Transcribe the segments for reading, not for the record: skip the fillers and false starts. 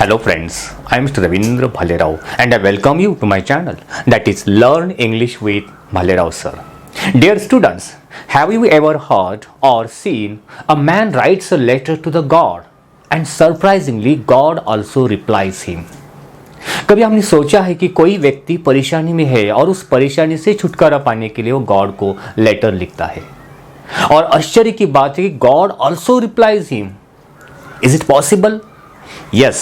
Hello friends, I am Mr. Ravindra Bhalerao and I welcome you to my channel that is Learn English with Bhalerao sir. Dear students, have you ever heard or seen a man writes a letter to the God and surprisingly God also replies him? कभी हमने सोचा है कि कोई व्यक्ति परेशानी में है और उस परेशानी से छुटकारा पाने के लिए वो गॉड को लेटर लिखता है और आश्चर्य की बात है कि God also replies him. Is it possible? Yes,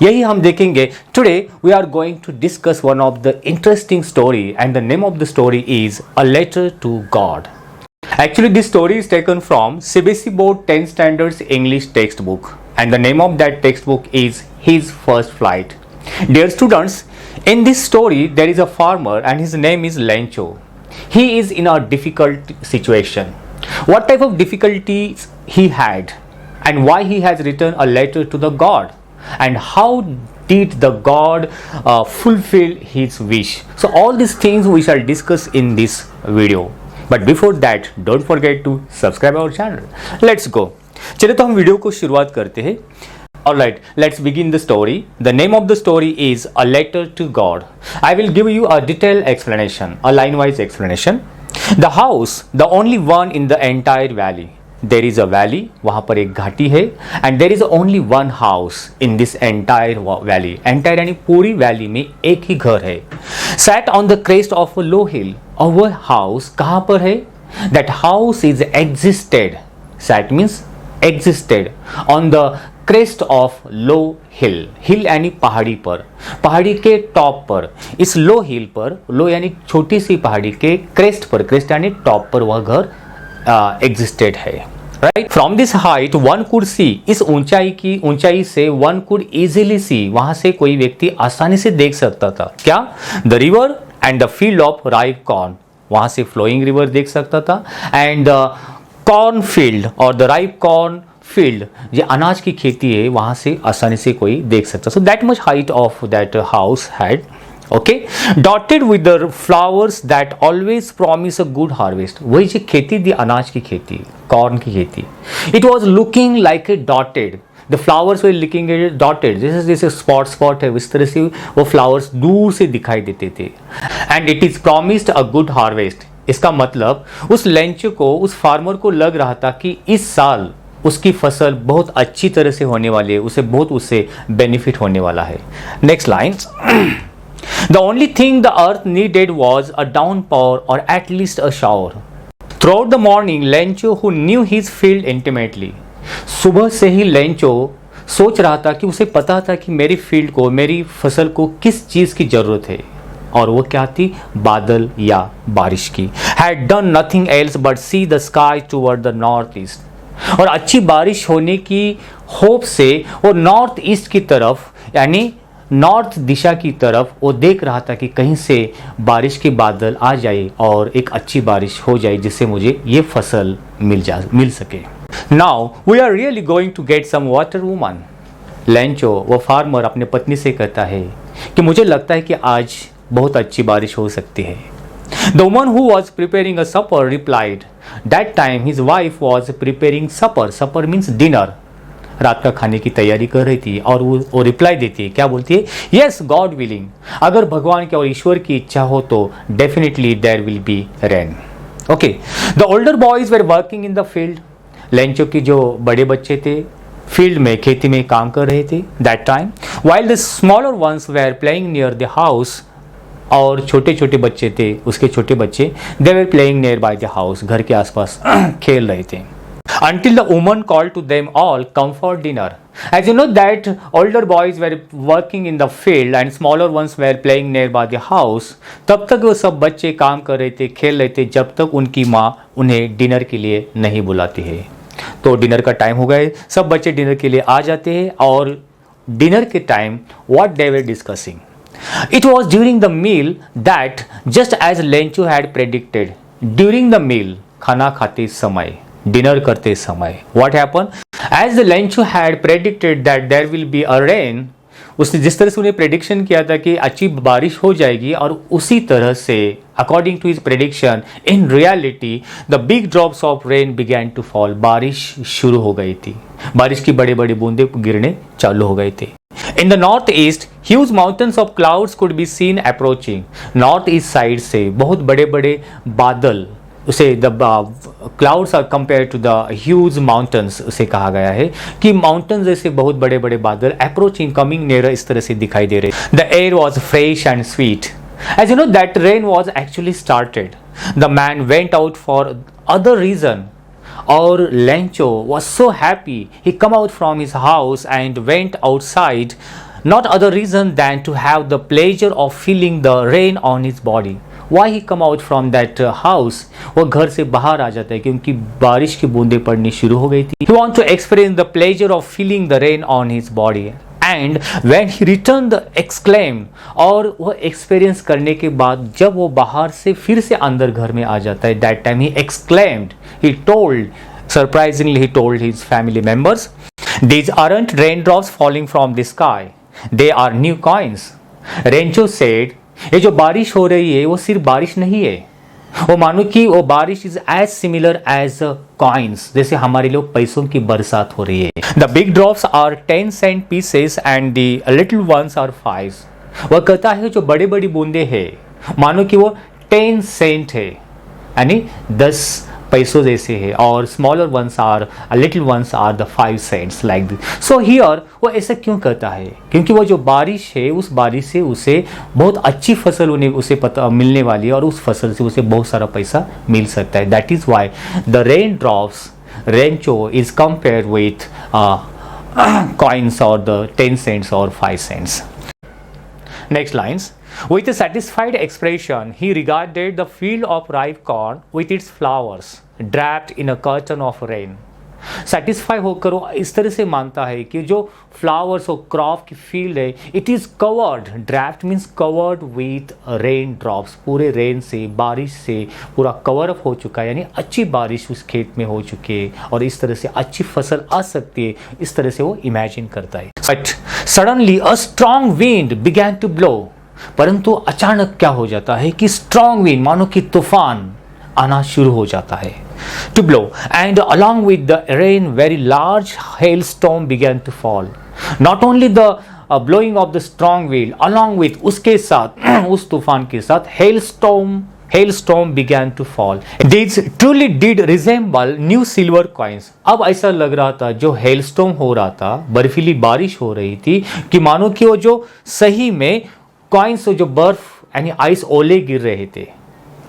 यही हम देखेंगे. Today we are going to discuss one of the interesting story and the name of the story is A Letter to God. Actually this story is taken from CBSE Board 10th Standards English textbook and the name of that textbook is His First Flight. Dear students, in this story there is a farmer and his name is Lencho. He is in a difficult situation. What type of difficulties he had and why he has written a letter to the God? And how did the God fulfill his wish? So all these things we shall discuss in this video. But before that, don't forget to subscribe our channel. Let's go. चलिए तो हम video को शुरुआत करते हैं. Alright, let's begin the story. The name of the story is A Letter to God. I will give you a detailed explanation, a line-wise explanation. The house, the only one in the entire valley. There is a valley, वहाँ पर एक घाटी है and there is only one house in this entire valley. Entire यानी पूरी valley में एक ही घर है. Sat on the crest of a low hill. और वह house कहाँ पर है? That house is existed. Sat means existed on the crest of low hill. Hill यानी पहाड़ी पर, पहाड़ी के टॉप पर. इस low hill पर, low यानी छोटी सी पहाड़ी के crest पर, crest यानी टॉप पर वह घर existed है. Right? From this height one could see. इस ऊंचाई से one could easily see. वहां से कोई व्यक्ति आसानी से देख सकता था. क्या? The river and the field of ripe corn. वहां से flowing river देख सकता था and the corn field और the ripe corn field ये अनाज की खेती है वहां से आसानी से कोई देख सकता. So that much height of that house had. Okay, dotted with the flowers that always promise a good harvest. वही जो खेती थी अनाज की खेती, कॉर्न की खेती. It was looking like a dotted. The flowers were looking at dotted. जैसे spot है इस तरह से वो flowers दूर से दिखाई देते थे. And it is promised a good harvest. इसका मतलब उस लेंचो को, उस फार्मर को लग रहा था कि इस साल उसकी फसल बहुत अच्छी तरह से होने वाली है, उसे बहुत उससे बेनिफिट होने वाला है. Next line. The only thing the earth needed was a downpour or at least a shower. Throughout the morning, Lencho, who knew his field intimately, सुबह से ही लेंचो सोच रहा था कि उसे पता था कि मेरी फील्ड को, मेरी फसल को किस चीज़ की ज़रूरत है और वो क्या थी? बादल या बारिश की. Had done nothing else but see the sky toward the northeast. और अच्छी बारिश होने की होप से वो नॉर्थ ईस्ट की तरफ यानी नॉर्थ दिशा की तरफ वो देख रहा था कि कहीं से बारिश के बादल आ जाए और एक अच्छी बारिश हो जाए जिससे मुझे ये फसल मिल सके. Now we are really going to get some water woman. Lencho वो फार्मर अपने पत्नी से कहता है कि मुझे लगता है कि आज बहुत अच्छी बारिश हो सकती है. The woman who was preparing a supper replied. That time his wife was preparing supper. Supper means dinner. रात का खाने की तैयारी कर रही थी और वो रिप्लाई देती है. क्या बोलती है? Yes, god willing. अगर भगवान की और ईश्वर की इच्छा हो तो definitely there will be rain. Okay. The older boys were working in the field. Lencho की जो बड़े बच्चे थे फील्ड में, खेती में काम कर रहे थे. That time while the smaller ones were playing near the house. और छोटे छोटे बच्चे थे, उसके छोटे बच्चे, they were playing near by the house, घर के आसपास खेल रहे थे. Until the woman called to them all, come for dinner. As you know that older boys were working in the field and smaller ones were playing nearby the house. तब तक वो सब बच्चे काम कर रहे थे, खेल रहे थे जब तक उनकी माँ उन्हें डिनर के लिए नहीं बुलाती है. तो डिनर का टाइम हो गया, सब बच्चे डिनर के लिए आ जाते हैं और डिनर के time what they were discussing. It was during the meal that just as Lencho had predicted. During the meal, खाना खाते समय, डिनर करते समय, what happened? As the Lencho had predicted that there will be a rain, उसने जिस तरह से उन्हें प्रेडिक्शन किया था कि अच्छी बारिश हो जाएगी और उसी तरह से according to his prediction in reality the big drops of rain began to fall. बारिश शुरू हो गई थी, बारिश की बड़े बड़े बूंदे गिरने चालू हो गए थे. In the northeast, huge mountains of clouds could be seen approaching. North east side से बहुत बड़े बड़े बादल, उसे the clouds are compare to the huge mountains, उसे कहा गया है कि माउंटेन जैसे बहुत बड़े बड़े बादल अप्रोचिंग, कमिंग नियर, इस तरह से दिखाई दे रहे. The air was fresh and sweet. As you know, that rain was actually started. The man went out for other reason. Or Lencho was so happy. He come out from his house and went outside. Not other reason than to have the pleasure of feeling the rain on his body. Why he come out from that house? वो घर से बाहर आ जाता है क्योंकि बारिश की बूंदें पड़नी शुरू हो गई थी. He want to experience the pleasure of feeling the rain on his body. And when he return the exclaim, और वह एक्सपीरियंस करने के बाद जब वो बाहर से फिर से अंदर घर में आ जाता है, that time he exclaimed, he told, surprisingly he told his family members, these aren't rain drops falling from the sky, they are new coins. Lencho said, ये जो बारिश हो रही है वो सिर्फ बारिश नहीं है, वो मानो कि वो बारिश is as similar as coins, जैसे हमारे लोग पैसों की बरसात हो रही है. The big drops are 10 cent pieces and the little ones are 5. वह कहता है जो बड़ी बड़ी बूंदे हैं मानो कि वो 10 सेंट है, यानी 10 पैसों जैसे है, और smaller ones are, little ones are the 5 cents like this. So here वो ऐसा क्यों करता है? क्योंकि वो जो बारिश है उस बारिश से उसे बहुत अच्छी फसल उसे पता मिलने वाली है, और उस फसल से उसे बहुत सारा पैसा मिल सकता है. That is why the rain drops, Rancho is compare with coins or the 10 cents or 5 cents. Next lines. With a satisfied expression, he regarded the field of ripe corn with its flowers draped in a curtain of rain. Satisfy होकर वो इस तरह से मानता है कि जो flowers और क्रॉप की फील्ड है, it is covered, draft means covered with rain drops, पूरे रेन से, बारिश से पूरा कवर अप हो चुका है, यानी अच्छी बारिश उस खेत में हो चुकी है और इस तरह से अच्छी फसल आ सकती है, इस तरह से वो इमेजिन करता है. But suddenly a strong wind began to blow. परंतु अचानक क्या हो जाता है कि स्ट्रॉन्ग विंड, मानो कि तूफान आना शुरू हो जाता है, to blow, and along with the rain very large hailstorm began to fall. Not only the blowing of the strong wind, along with उसके साथ उस तूफान के साथ hailstorm began to fall. These truly did resemble new silver coins. अब ऐसा लग रहा था जो hailstorm हो रहा था, बर्फीली बारिश हो रही थी, कि मानो कि वो जो सही में कॉइन्स, जो बर्फ यानी आइस, ओले गिर रहे थे,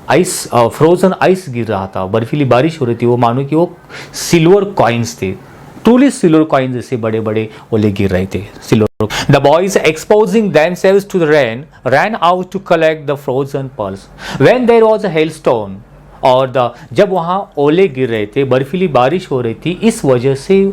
आइस, फ्रोजन आइस गिर रहा था, बर्फीली बारिश हो रही थी, वो मानो कि वो सिल्वर कॉइन्स थे, ट्रूली सिल्वर कॉइन्स जैसे बड़े बड़े ओले गिर रहे थे, silver. The boys exposing themselves to the rain ran out to collect the frozen pearls when there was a hailstorm. और जब वहाँ ओले गिर रहे थे, बर्फीली बारिश हो रही थी, इस वजह से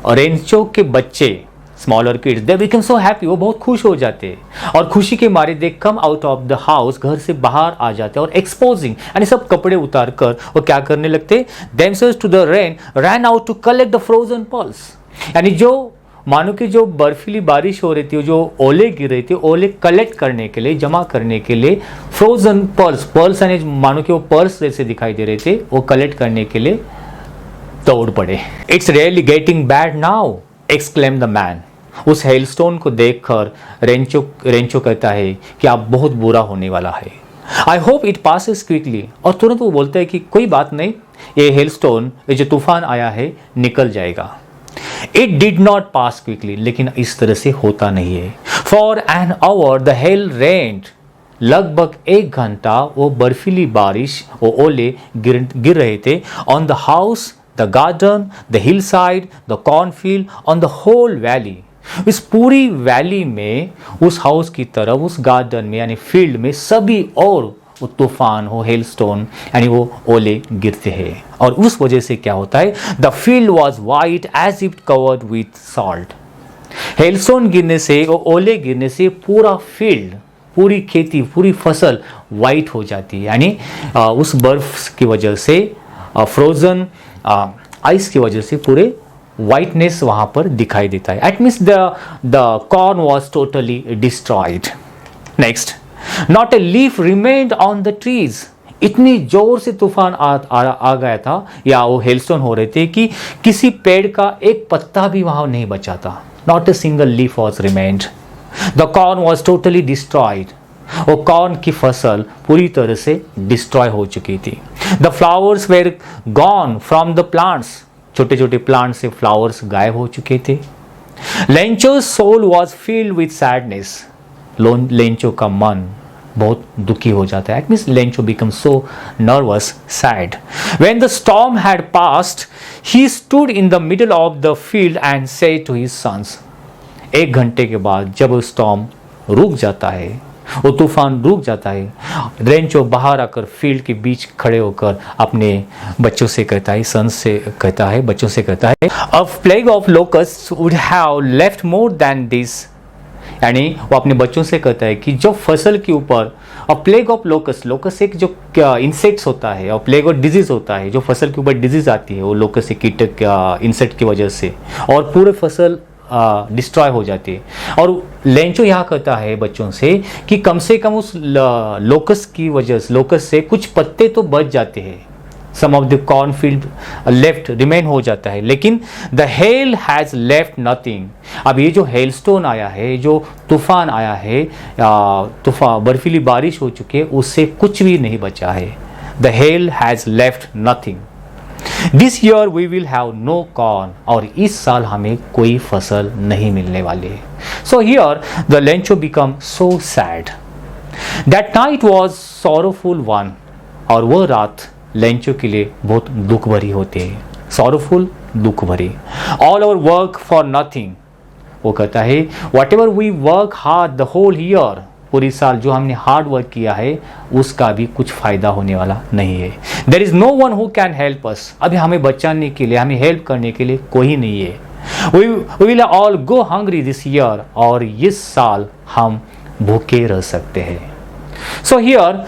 रेंचो के बच्चे, smaller kids, they become so happy, वो बहुत खुश हो जाते और खुशी के मारे they come out of the house, घर से बाहर आ जाते और एक्सपोजिंग यानी सब कपड़े उतार कर वो क्या करने लगते, themselves to the rain ran out to collect the frozen pearls. यानी जो मानो कि जो बर्फीली बारिश हो रही थी, जो ओले गिर रहे थे, ओले कलेक्ट करने के लिए, जमा करने के लिए फ्रोजन पर्ल्स यानी मानो कि वो पर्ल्स जैसे दिखाई दे रहे थे, वो कलेक्ट करने के लिए दौड़ पड़े. It's really getting bad now exclaim the man. उस हेलस्टोन को देखकर रेंचो कहता है कि आप बहुत बुरा होने वाला है. I hope it passes quickly. और तुरंत वो बोलता है कि कोई बात नहीं, ये हेलस्टोन, ये जो तूफान आया है, निकल जाएगा. It did not pass quickly. लेकिन इस तरह से होता नहीं है. For an hour the hail rained. लगभग 1 घंटा वो बर्फीली बारिश, वो ओले गिर रहे थे on the house, the garden, the hill side, the cornfield, on the whole valley. इस पूरी वैली में, उस हाउस की तरफ, उस गार्डन में यानी फील्ड में, सभी और वो तूफान हो, हेलस्टोन यानी वो ओले गिरते हैं. और उस वजह से क्या होता है, the field was white as if covered with salt. Hailstone गिरने से, वो ओले गिरने से पूरा फील्ड, पूरी खेती, पूरी फसल वाइट हो जाती है. यानी उस बर्फ की वजह से, फ्रोजन आइस की वजह से पूरे वाइटनेस वहां पर दिखाई देता है. It means the corn was totally destroyed. Next. Not a leaf remained on the trees. इतनी जोर से तूफान आ गया था, या वो हेलस्टोन हो रहे थे, कि किसी पेड़ का एक पत्ता भी वहां नहीं बचा था. Not a single leaf was remained. The corn was totally destroyed, वो कॉर्न की फसल पूरी तरह से डिस्ट्रॉय हो चुकी थी. The flowers were gone from the plants, छोटे छोटे प्लांट से फ्लावर्स गायब हो चुके थे. Lencho's soul was filled with sadness, Lencho का मन बहुत दुखी हो जाता है. It means Lencho become so nervous, sad. When the storm had passed he stood in the middle of the field and said to his sons. 1 घंटे के बाद जब वो स्टॉर्म रुक जाता है, वो तूफान रुक जाता है, लेंचो बाहर आकर फील्ड के बीच खड़े होकर अपने बच्चों से कहता है, सन्स से कहता है, बच्चों से कहता है, अ plague of locust would have left more than this. यानी वो अपने बच्चों से कहता है कि जो फसल के ऊपर और प्लेग ऑफ लोकस, लोकस एक जो इंसेक्ट्स होता है और प्लेग और डिजीज होता है, जो फसल के ऊपर डिजीज आती है वो लोकस कीटक इंसेक्ट की वजह से, और पूरे फसल डिस्ट्रॉय हो जाती है. और लेंचो यहाँ कहता है बच्चों से कि कम से कम उस लोकस की वजह से, लोकस से कुछ पत्ते तो बच जाते हैं, some of the cornfield left remain हो जाता है, लेकिन the hail has left nothing. अब ये जो हेलस्टोन आया है, जो तूफान आया है, तूफान बर्फीली बारिश हो चुकी है, उससे कुछ भी नहीं बचा है. The hail has left nothing. This year we will have no corn, और इस साल हमें कोई फसल नहीं मिलने वाली है. So here the Lencho become so sad. That night was sorrowful one, और वह रात लेंचो के लिए बहुत दुख भरी होती है. सॉरोफुल, दुख भरी. All our work for nothing, वो कहता है whatever we work hard the whole year, पूरी साल जो हमने हार्ड वर्क किया है उसका भी कुछ फायदा होने वाला नहीं है. There is no one who can help us, अभी हमें बचाने के लिए, हमें हेल्प करने के लिए कोई नहीं है. We will all go hungry this year, और इस साल हम भूखे रह सकते हैं. So here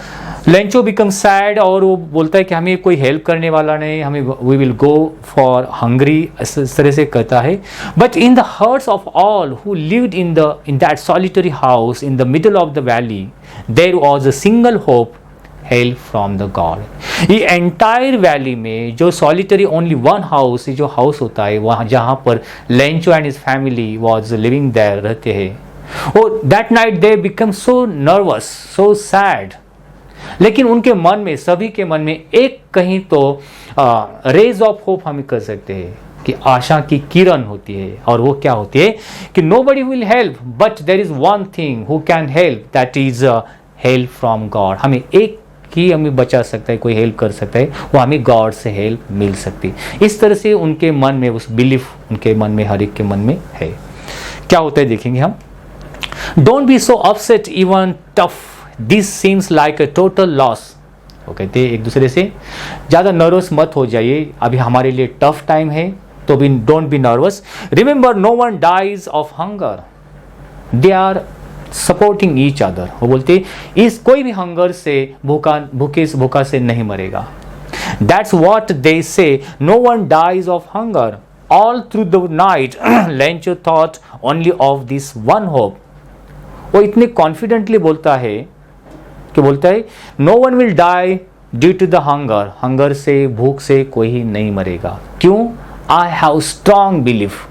Lencho become sad, और वो बोलता है कि हमें कोई हेल्प करने वाला नहीं, हमें we will go for hungry, इस तरह से कहता है. But in the hearts of all who lived in that solitary house in the middle of the valley there was a single hope, help from the God. ये entire valley में जो solitary only one house, जो house होता है वहाँ जहाँ पर Lencho and his family was living there, रहते हैं, और that night they become so nervous, so sad. लेकिन उनके मन में, सभी के मन में एक कहीं तो रेज ऑफ होप हम कह सकते हैं कि आशा की किरण होती है. और वो क्या होती है कि nobody will help but there is one thing who can help, that is help from God. हमें एक ही हमें बचा सकता है, कोई हेल्प कर सकता है, वो हमें गॉड से हेल्प मिल सकती है. इस तरह से उनके मन में उस बिलीफ, उनके मन में, हर एक के मन में है. क्या होता है देखेंगे हम. Don't be so upset even tough, this seems like a total loss. वो कहते हैं एक दूसरे से ज़्यादा नर्वस मत हो जाइए, अभी हमारे लिए टफ टाइम है, तो भी don't be nervous. Remember no one dies of hunger, they are supporting each other. वो बोलते इस कोई भी हंगर से, भूखा से नहीं मरेगा. That's what they say, no one dies of hunger. All through the night Lencho thought only of this one hope. वो इतने कॉन्फिडेंटली बोलता है कि बोलता है no one will die due to the hunger, hunger से, भूख से कोई नहीं मरेगा. क्यों? आई हैव स्ट्रॉन्ग बिलीफ,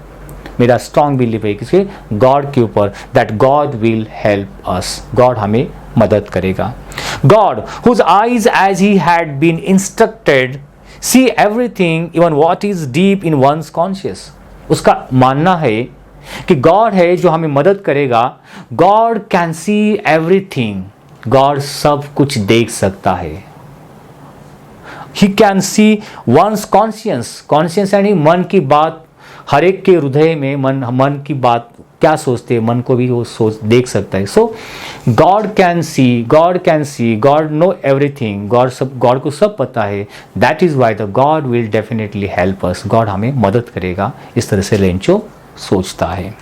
मेरा स्ट्रॉन्ग बिलीफ है किसके? गॉड के ऊपर, that God will help us, God हमें मदद करेगा. God whose eyes as he had been instructed see everything even what is deep in one's conscious. उसका मानना है कि गॉड है जो हमें मदद करेगा. God can see everything, God सब कुछ देख सकता है. He can see one's conscious, conscious यानी मन की बात, हर एक के हृदय में मन की बात क्या सोचते हैं, मन को भी वो सोच देख सकता है. So God can see, God know everything, God को सब पता है. That is why the God will definitely help us, God हमें मदद करेगा. इस तरह से लेंचो सोचता है.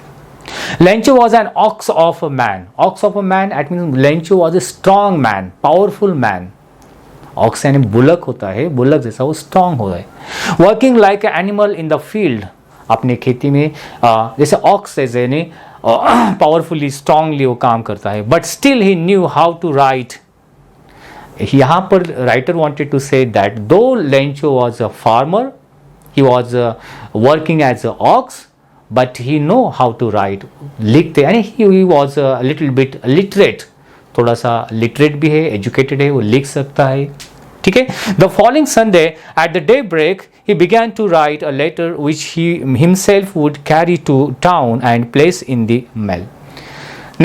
Lencho was an ox of a man. Ox of a man at mean Lencho was a strong man, powerful man. Ox यानी bullock होता है, बुलक जैसा वो स्ट्रॉन्ग हो है. Working like a animal in the field, अपने खेती में जैसे ऑक्स यानी पावरफुली, स्ट्रांगली वो काम करता है. But still he knew how to write. यहाँ पर writer wanted to say that though Lencho was a farmer, he was working as a ox, but he know how to write, लिखते यानी he was little bit literate, थोड़ा सा literate भी है, educated है, वो लिख सकता है, ठीक है. The following Sunday at the day break he began to write a letter which he himself would carry to town and place in the mail.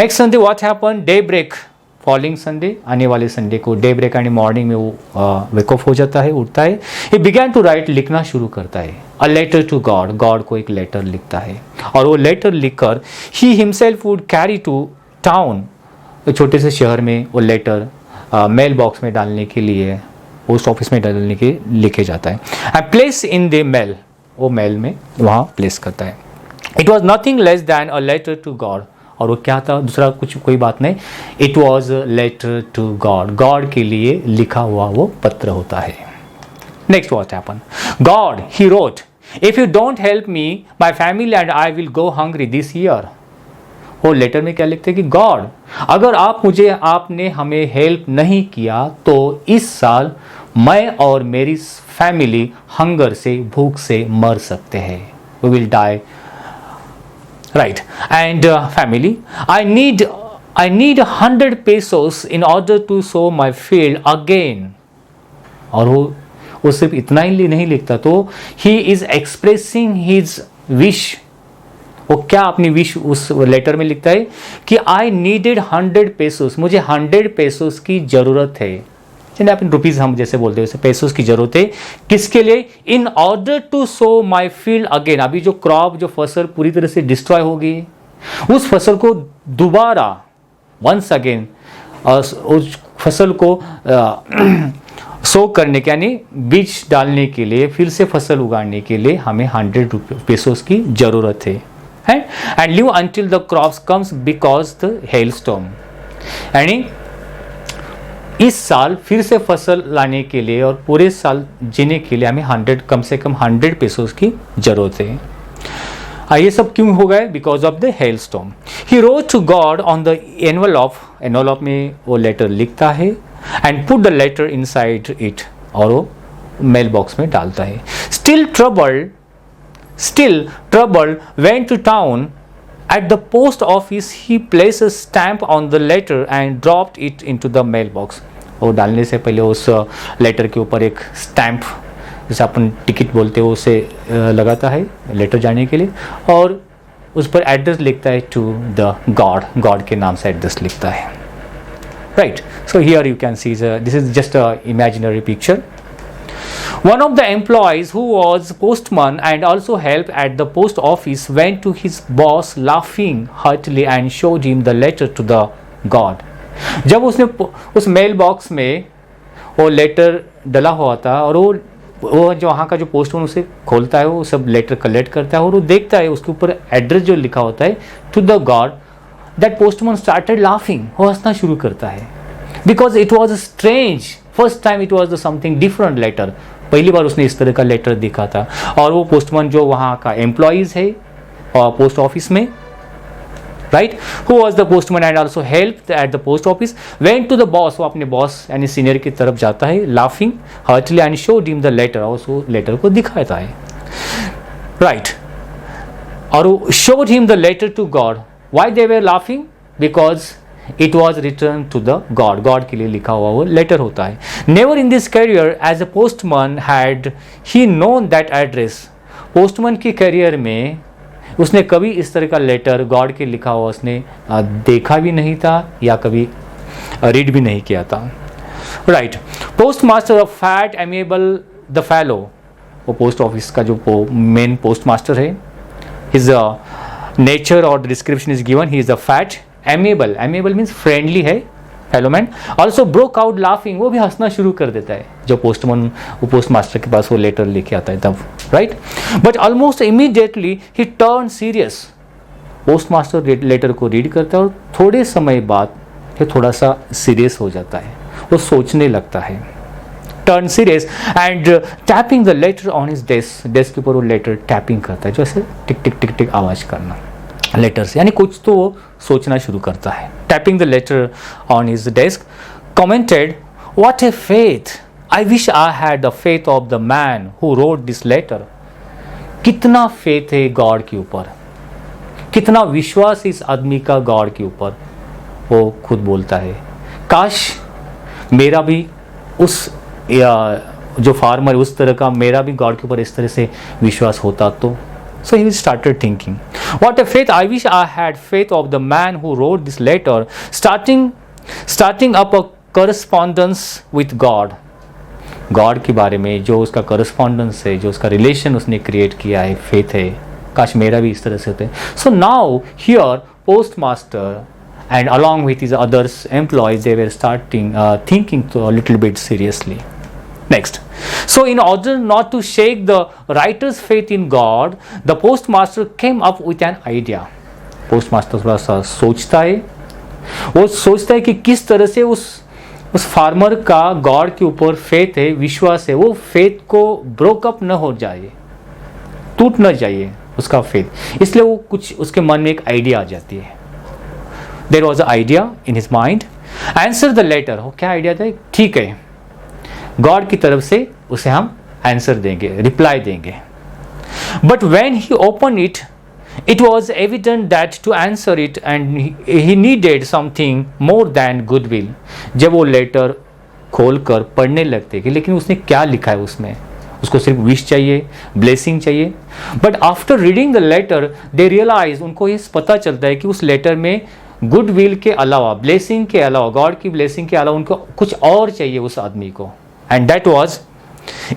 Next Sunday what happened? Daybreak, following Sunday, आने वाले Sunday को day break यानी morning में वो wake of हो जाता है, उठता है. ही बिगैन टू राइट, लिखना शुरू करता है. A letter to God, God को एक लेटर लिखता है, और वो लेटर लिखकर ही himself would carry to town, छोटे से शहर में वो लेटर मेल बॉक्स में डालने के लिए, पोस्ट ऑफिस में डालने के लिखे जाता है. And place in the mail, वो मेल में वहाँ प्लेस करता है. It was nothing less than a letter to God, और वो क्या था, दूसरा कुछ कोई बात नहीं, it was letter to God, God के लिए लिखा हुआ वो पत्र होता है. Next what happen? God, he wrote, if you don't help me my family and I will go hungry this year. वो लेटर में क्या लिखते हैं कि गॉड, अगर आपने हमें हेल्प नहीं किया तो इस साल मैं और मेरी फैमिली हंगर से, भूख से मर सकते हैं. We will die, right? And family, I need 100 pesos in order to sow my field again. और वो सिर्फ इतना ही नहीं लिखता, तो he is expressing his wish. वो क्या अपनी विश उस लेटर में लिखता है कि I needed 100 pesos, मुझे 100 pesos की ज़रूरत है. चलिए अपन रुपीज़ हम जैसे बोलते हैं वैसे पेसोस की जरूरत है. किसके लिए? In order to sow my field again. अभी जो क्रॉप, जो फसल पूरी तरह से डिस्ट्रॉय हो गई, उस फसल को दोबारा वंस अगेन उस फसल को सो करने के यानी बीज डालने के लिए, फिर से फसल उगाने के लिए हमें 100 पेसोस की जरूरत है. And live until the crops comes because the hail storm, यानी इस साल फिर से फसल लाने के लिए और पूरे साल जीने के लिए हमें 100, कम से कम 100 पेसोस की जरूरत है. ये सब क्यों हो गए? Because of the hail storm. He wrote to God on the envelope में वो लेटर लिखता है, and put the letter inside it, और वो मेल बॉक्स में डालता है. Still troubled went to town. At the post office, he placed a stamp on the letter and dropped it into the mailbox. वो डालने से पहले उस लेटर के ऊपर एक स्टैम्प, जैसे अपन टिकट बोलते हैं, उसे लगाता है लेटर जाने के लिए, और उस पर एड्रेस लिखता है टू द गॉड के नाम से एड्रेस लिखता है. Right, so here you can see this is just a imaginary picture. One of the employees, who was postman and also helped at the post office, went to his boss laughing heartily and showed him the letter to the God. जब उसने उस mail box में वो letter डला हुआ था, और वो जो वहाँ का जो पोस्टमैन उसे खोलता है, वो सब लेटर कलेक्ट करता है, और वो देखता है उसके ऊपर एड्रेस जो लिखा होता है to the God. That postman started laughing, वो हंसना शुरू करता है, because it was strange. First time it was something different letter, पहली बार उसने इस तरह का लेटर देखा था. और वो पोस्टमैन जो वहाँ का एम्प्लॉइज है पोस्ट ऑफिस में, right, who was the postman and also help at the post office, went to the boss, वो अपने बॉस यानी सीनियर की तरफ जाता है, laughing heartily and showed him the letter, और उसको लेटर को दिखाता है. राइट, और वो showed him the letter to God. Why they were laughing? Because it was return to the God के लिए लिखा हुआ वो लेटर होता है. Never in this career as a postman had he known that address. Postman के career में उसने कभी इस तरह का लेटर गॉड के लिखा हुआ उसने देखा भी नहीं था, या कभी रीड भी नहीं किया था. Right, post master of fat amiable the fellow, वो पोस्ट ऑफिस का जो मेन पोस्ट मास्टर है, हिज नेचर और description is given. He is a fat, amiable means friendly है, fellow man. Also broke out laughing, वो भी हंसना शुरू कर देता है जो पोस्टमैन वो पोस्ट मास्टर के पास वो लेटर लेके आता है तब. Right, but almost immediately he turn serious. Post master letter को रीड करता है और थोड़े समय बाद ये थोड़ा सा सीरियस हो जाता है, वो सोचने लगता है. Turn serious and tapping the letter on his desk के ऊपर वो लेटर टैपिंग करता है, जैसे टिक टिक टिक टिक आवाज़ करना लेटर से, यानी कुछ तो वो सोचना शुरू करता है. Tapping the letter on his desk, commented, what a faith, I wish I had the faith of the man who wrote this letter. कितना फेथ है गॉड के ऊपर, कितना विश्वास इस आदमी का गॉड के ऊपर, वो खुद बोलता है काश मेरा भी उस जो फार्मर उस तरह का, मेरा भी गॉड के ऊपर इस तरह से विश्वास होता तो. So he started thinking, what a faith! I wish I had faith of the man who wrote this letter, starting up a correspondence with God. God के बारे में जो उसका करस्पॉन्डेंस है, जो उसका रिलेशन उसने क्रिएट किया है, फेथ है, काश मेरा भी इस तरह से होते. So now here post master and along with his others employees, they were starting thinking to a little bit seriously. Next, so in order not to shake the writer's faith in God, the postmaster came up with an idea. postmaster थोड़ा सा सोचता है, वो सोचता है कि किस तरह से उस फार्मर का गॉड के ऊपर फेथ है, विश्वास है, वो फेथ को ब्रोकअप न हो जाए, टूट न जाए उसका फेथ. इसलिए वो कुछ उसके मन में एक आइडिया आ जाती है. There was an idea in his mind. Answer the letter. हो क्या आइडिया था? ठीक है, गॉड की तरफ से उसे हम आंसर देंगे, रिप्लाई देंगे. But when he opened it, it was evident that to answer it and he needed something more than goodwill. जब वो लेटर खोल कर पढ़ने लगते कि लेकिन उसने क्या लिखा है उसमें, उसको सिर्फ विश चाहिए, ब्लेसिंग चाहिए. But after reading the letter they realise, उनको ये पता चलता है कि उस लेटर में गुडविल के अलावा, ब्लेसिंग के अलावा, गॉड की ब्लेसिंग के अलावा उनको कुछ और चाहिए उस आदमी को. And that was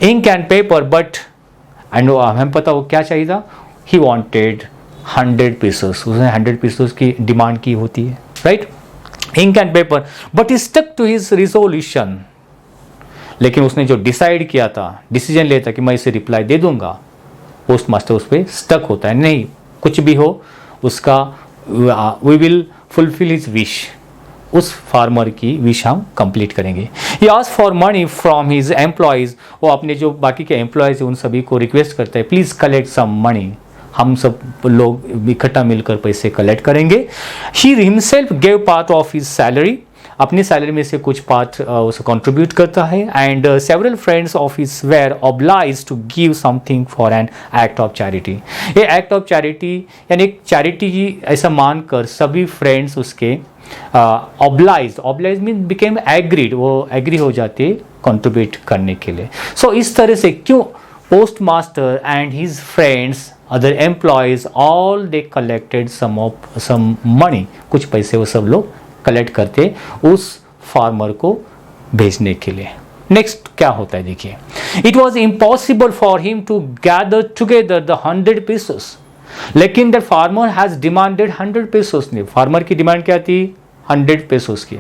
ink and paper. But and हमें पता वो क्या चाहिए था. He wanted 100 pieces. उसने 100 पीसेस की डिमांड की होती है, right? Ink and paper. But he stuck to his resolution. लेकिन उसने जो डिसाइड किया था, डिसीजन लिया था कि मैं इसे रिप्लाई दे दूंगा, पोस्ट मास्टर उस पर स्टक होता है. नहीं, कुछ भी हो उसका, we will fulfil his wish. उस फार्मर की विश हम कंप्लीट करेंगे. He asked for money from his employees. वो अपने जो बाकी के एम्प्लॉयज हैं उन सभी को रिक्वेस्ट करता है, प्लीज कलेक्ट सम मनी. हम सब लोग इकट्ठा मिलकर पैसे कलेक्ट करेंगे. He himself gave part of his salary. अपनी सैलरी में से कुछ पार्ट उसे कंट्रीब्यूट करता है. And several friends of his were obliged to give something for an act of charity. ये एक्ट ऑफ चैरिटी यानी एक चैरिटी ऐसा मानकर सभी फ्रेंड्स उसके ऑब्लाइज मीन बिकेम एग्रीड, वो एग्री हो जाते कंट्रीब्यूट करने के लिए. सो इस तरह से क्यों post master and his friends, other employees, all they collected some money. कुछ पैसे वो सब लोग कलेक्ट करते उस फार्मर को भेजने के लिए. नेक्स्ट क्या होता है देखिए. It was impossible for him to gather together the 100 pieces. लेकिन the farmer has demanded 100 pieces. ने फार्मर की डिमांड क्या थी? 100 पीसेस की.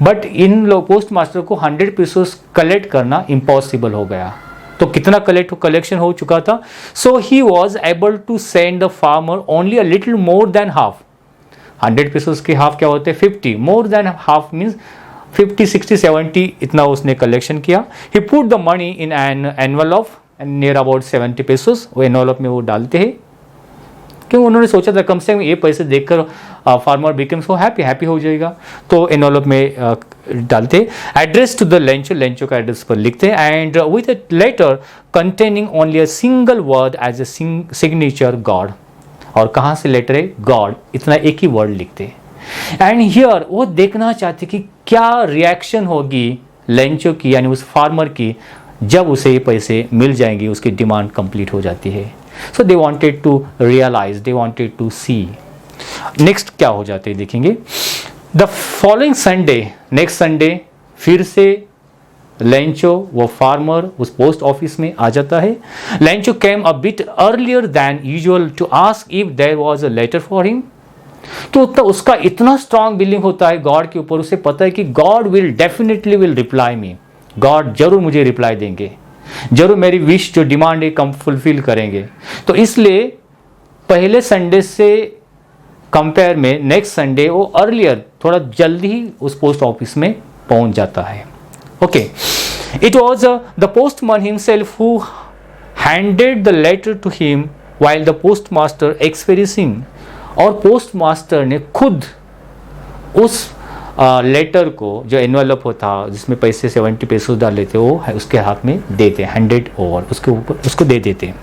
बट इन लोग पोस्ट मास्टर को 100 पीसेस कलेक्ट करना इम्पॉसिबल हो गया. तो कितना कलेक्शन हो चुका था? So he was able to send the farmer only a little more than half. 100 pieces के हाफ क्या होते हैं? 50. मोर देन हाफ मीन्स 50, 60, 70 इतना उसने कलेक्शन किया. He put the money in an envelope and near about 70 pieces. वो envelope में वो डालते हैं क्यों? उन्होंने सोचा था कम से कम ये पैसे देखकर फार्मर बिकम सो हैप्पी हो जाएगा. तो एनवलप में डालते. एड्रेस टू द लेंचो का एड्रेस पर लिखते. And with a letter containing only a single word as a signature God. और कहाँ से लेटर है? गॉड. इतना एक ही वर्ड लिखते. एंड हियर वो देखना चाहते कि क्या रिएक्शन होगी लेंचो की यानी उस फार्मर की जब उसे ये पैसे मिल जाएंगे, उसकी डिमांड कंप्लीट हो जाती है. So they wanted to realise, they wanted to see. Next क्या हो जाते हैं देखेंगे. The following Sunday, next Sunday फिर से लेंचो वो फार्मर उस पोस्ट ऑफिस में आ जाता है. Lencho came a bit earlier than usual to ask if there was a letter for him. तो उसका इतना स्ट्रांग बिलीव होता है गॉड के ऊपर, उसे पता है कि God will definitely will reply me. God जरूर मुझे रिप्लाई देंगे, जरूर मेरी विश जो डिमांड है कम फुलफिल करेंगे. तो इसलिए पहले संडे से कंपेयर में नेक्स्ट संडे वो अर्लियर, थोड़ा जल्दी ही उस पोस्ट ऑफिस में पहुंच जाता है. Okay, it was the postman himself who handed the letter to him while the postmaster experiencing. और पोस्टमास्टर ने खुद उस लेटर को, जो एनवेलप होता जिसमें पैसे 70 पैसे डाल लेते, वो उसके हाथ में देते, 100 ओवर उसके ऊपर उसको दे देते.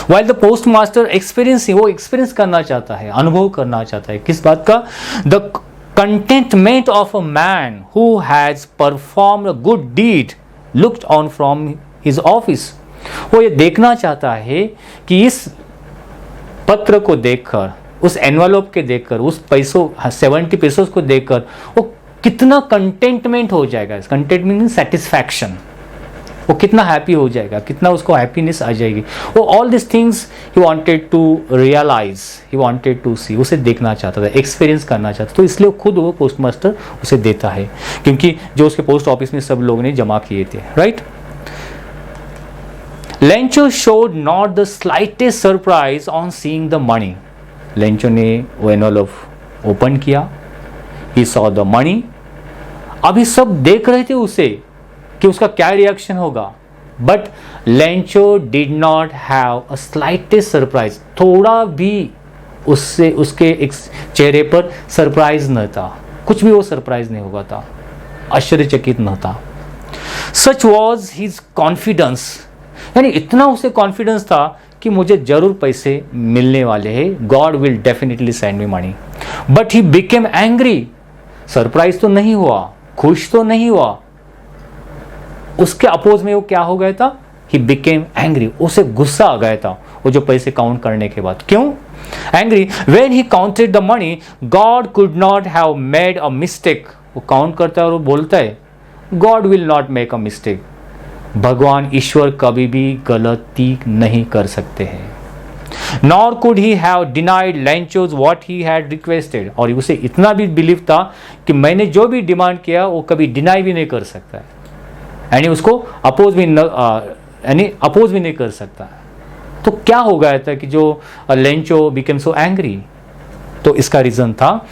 While the post master experiencing, वो एक्सपीरियंस करना चाहता है, अनुभव करना चाहता है किस बात का? The contentment of a man who has perform a good deed looked on from his office. वो ये देखना चाहता है कि इस पत्र को देखकर, उस एनवलप के देखकर, उस पैसों 70 पैसों को देखकर वो कितना कंटेंटमेंट हो जाएगा। कंटेंटमेंट मीन सेटिस्फैक्शन, वो कितना हैप्पी हो जाएगा, कितना उसको हैप्पीनेस आ जाएगी। वो all this things he wanted to realise, he wanted to see, उसे देखना चाहता था, एक्सपीरियंस करना चाहता था। तो इसलिए खुद वो पोस्ट मास्टर उसे देता है, क्योंकि जो उसके पोस्ट ऑफिस में सब लोगों ने जमा किए थे, right. Lencho showed not the slightest surprise on seeing the money. Lencho ने वो एनवलप ओपन किया, ही सॉ द मनी। अभी सब देख रहे थे उसे कि उसका क्या रिएक्शन होगा, but Lencho did not have a slightest surprise. थोड़ा भी उससे उसके एक चेहरे पर सरप्राइज न था, कुछ भी वो सरप्राइज नहीं होगा था, आश्चर्यचकित न था। सच वॉज हिज कॉन्फिडेंस, यानी इतना उसे कॉन्फिडेंस था कि मुझे जरूर पैसे मिलने वाले हैं, God will definitely send me money. But he became angry, surprise तो नहीं हुआ, खुश तो नहीं हुआ, उसके अपोज में वो क्या हो गया था? ही बिकेम एंग्री, उसे गुस्सा आ गया था वो जो पैसे काउंट करने के बाद। क्यों angry? When he counted the money God could not have made a mistake. वो काउंट करता है और वो बोलता है God will not make a mistake, भगवान ईश्वर कभी भी गलती नहीं कर सकते हैं। Nor could he have denied Lencho's what he had requested, और उसे इतना भी बिलीव था कि मैंने जो भी डिमांड किया वो कभी डिनाई भी नहीं कर सकता है, यानी उसको अपोज भी नहीं कर सकता। तो क्या हो गया था कि जो लेंचो बिकेम सो एंग्री? तो इसका रीजन था,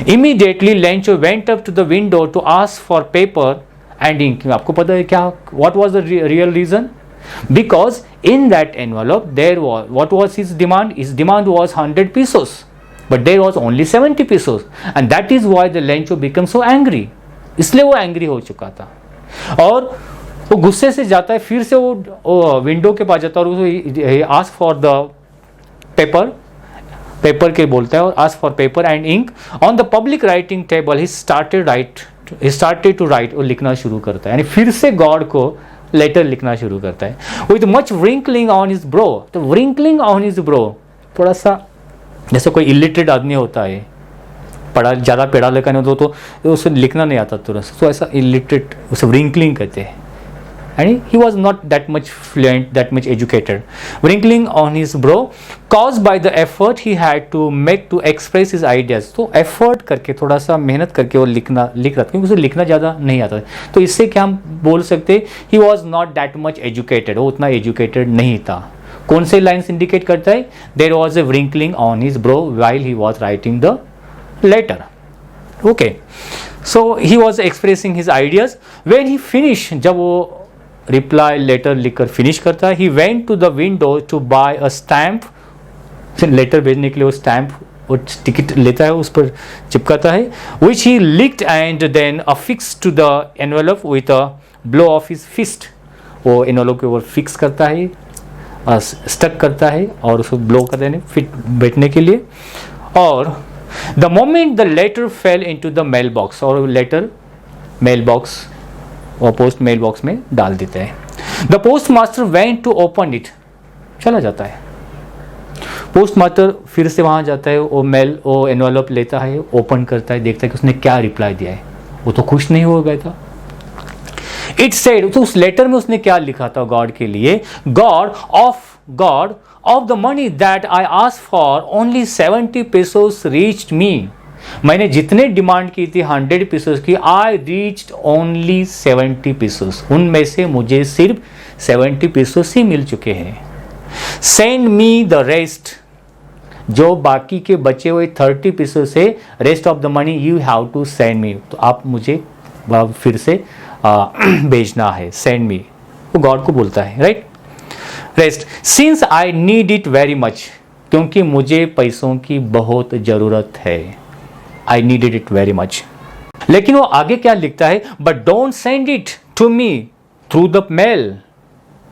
immediately Lencho went up to the window to ask for paper and ink. आपको पता है क्या, what was the real reason? Because in that envelope there was, what was his demand? His demand was 100 pesos, but there was only 70 pesos, and that is why the Lencho became so angry. इसलिए वो angry हो चुका था और वो गुस्से से जाता है, फिर से वो विंडो के पास जाता है और उसको आस्क फॉर द पेपर के बोलता है, और ask for paper and ink on the public writing table. He started to write, वो लिखना शुरू करता है, यानी फिर से गॉड को लेटर लिखना शुरू करता है। With much wrinkling on his brow, तो व्रिंकलिंग ऑन हिज ब्रो थोड़ा सा जैसे कोई इलिटरेट आदमी होता है, ज़्यादा पढ़ा लिखा नहीं होता तो उसे लिखना नहीं आता तुरंत, तो ऐसा इलिटरेट उसे व्रिंकलिंग कहते हैं, यानी he was not that much fluent, that much educated. Wrinkling on his brow cause by the effort he had to make to express his ideas. तो एफर्ट करके, थोड़ा सा मेहनत करके वो लिख रहा था, क्योंकि उसे लिखना ज़्यादा नहीं आता। तो इससे क्या हम बोल सकते, ही was not that much educated, वो उतना एजुकेटेड नहीं था। कौन से लाइन्स इंडिकेट करता है? There was a wrinkling on his brow while he was writing the letter. Okay, so he was expressing his ideas. When he finish, जब वो रिप्लाई लेटर लिखकर फिनिश करता है, he went to the window to buy a stamp. Letter भेजने के लिए वो stamp, वो टिकट लेता है, उस पर चिपकाता है, which he licked and then affix to the envelope with a blow of his fist. वो एनवेलप के ऊपर फिक्स करता है, स्टक करता है और उसको ब्लो कर देने फिट बैठने के लिए। और the moment the letter fell into the mail box, और लेटर मेल बॉक्स और पोस्ट मेल बॉक्स में डाल देते हैं। The post master went to open it, चला जाता है। पोस्ट मास्टर फिर से वहाँ जाता है, वो एनवेलप लेता है, ओपन करता है, देखता है कि उसने क्या रिप्लाई दिया है। वो तो खुश नहीं हो गया था। इट सेड, तो उस लेटर में उसने क्या लिखा था गॉड के लिए? God of the money that I asked for only 70 pesos reached me. मैंने जितने डिमांड की थी 100 pesos की, आई रीच्ड ओनली 70 pesos, उनमें से मुझे सिर्फ 70 pesos ही मिल चुके हैं। सेंड मी द रेस्ट, जो बाकी के बचे हुए 30 pesos से rest of the money you have to send me, तो आप मुझे फिर से भेजना है, सेंड मी, वो गॉड को बोलता है, right. Rest, since I need it very much, क्योंकि मुझे पैसों की बहुत ज़रूरत है, I needed it very much. लेकिन वो आगे क्या लिखता है? But don't send it to me through the mail.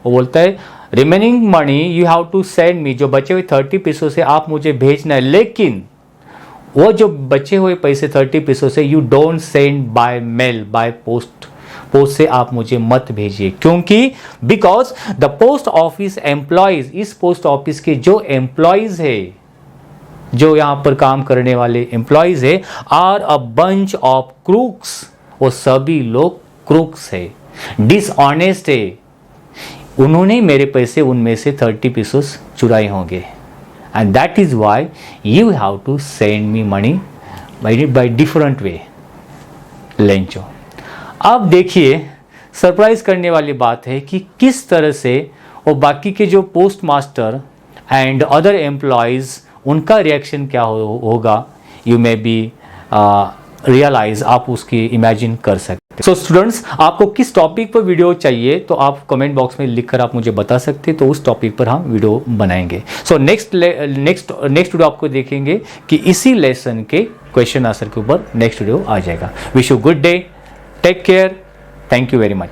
वो बोलता है remaining money you have to send me, जो बचे हुए 30 पैसों से आप मुझे भेजना है, लेकिन वो जो बचे हुए पैसे 30 पैसों से you don't send by mail, by post से आप मुझे मत भेजिए, क्योंकि because the post office employees, इस पोस्ट ऑफिस के जो एम्प्लॉयज है, जो यहां पर काम करने वाले एम्प्लॉयज है, are a bunch of crooks, वो सभी लोग क्रूक्स है, डिसऑनेस्ट है, उन्होंने मेरे पैसे उनमें से 30 पीसेस चुराए होंगे, and that is why you have to send me money by different way. Lencho, अब देखिए सरप्राइज करने वाली बात है कि किस तरह से वो बाकी के जो post master and other employees, उनका रिएक्शन क्या होगा, यू मे बी रियलाइज, आप उसकी इमेजिन कर सकते। सो स्टूडेंट्स, आपको किस टॉपिक पर वीडियो चाहिए तो आप कमेंट बॉक्स में लिखकर आप मुझे बता सकते, तो उस टॉपिक पर हम वीडियो बनाएंगे। सो नेक्स्ट वीडियो आपको देखेंगे कि इसी लेसन के क्वेश्चन आंसर के ऊपर नेक्स्ट वीडियो आ जाएगा। Wish you good day, take care, thank you very much.